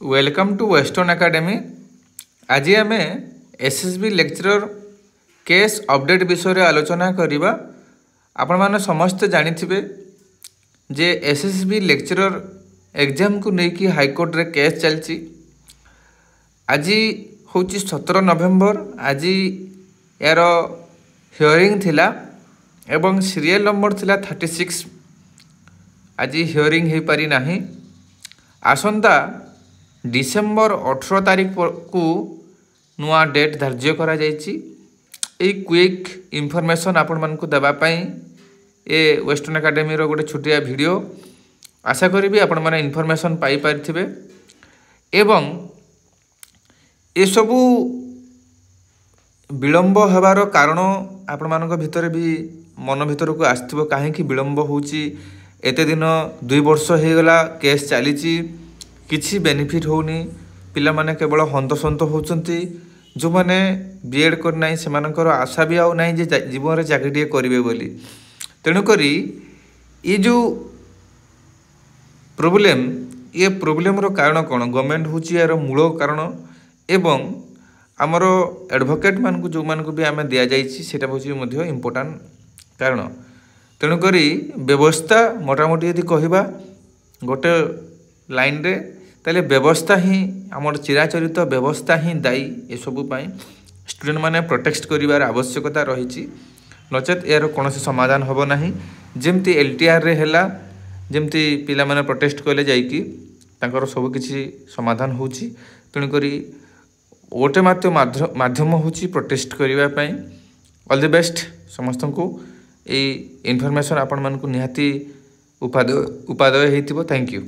Welcome to western academy. आज आम SSB lecturer case update विषय रे आलोचना करिबा। आपण माने समस्त जानिथिबे जे एसएसबी लेक्चरर एग्जाम को लेकिन हाईकोर्ट रे केस चलची। आज होची 17 नवेम्बर। आज यार हियरिंग थिला एवं सीरियल नंबर थिला 36। आज हियरिंग हो पारि नाही। आसंता डिसेम्बर 18 तारीख को नुआ डेट धार्य करा जायछि। ए क्विक इनफॉरमेशन आपण मानकु देबा पई ए वेस्टर्न एकेडमी रो गोटे छोटिया वीडियो। आशा करी आपण माने इनफॉरमेशन पाई पारिथिबे एवं ए सबु विलंब हेबार कारण आपण मानक भितर भी मन भितर को आस्थिबो काहे कि विलंब होउची। एते दिन 2 वर्ष हे गला केस चलीची, किसी बेनिफिट होनी। पिला माने केवल हंतसंत होचंती। जो माने बीएड कर नाही सेमानकर आशा भी आउ नाही जे जीवन रे चाकरी करिवे बोली। तेणु करी ये जो प्रॉब्लम रो कारण कोन गवर्नमेंट होची यार मूल कारण एवं आमर एडवोकेट मान को जो मान को भी आमे दिया जाइछि सेटा होची मध्ये इंपोर्टेंट कारण। तेणु करी व्यवस्था मोटामोटी यदि कहिबा गोटे लाइन रे ताले व्यवस्था ही आमर चिराचरित व्यवस्था ही दायी ए सबु पाई स्टूडेंट माने प्रोटेक्ट करिवार आवश्यकता रहिछि। नचेत यार कोनोसी समाधान होबो नाही। जेमती एलटीआर रे हैला जेमती पिला माने प्रोटेस्ट कले जाई कि तांकर सब किछि समाधान होछि। तेणु करी ओटे माध्यम होछि प्रोटेस्ट करिवा पई। ऑल द बेस्ट समस्त को ए इनफॉरमेशन आपण मान को निहाती उपादेय हेतिबो। Thank you.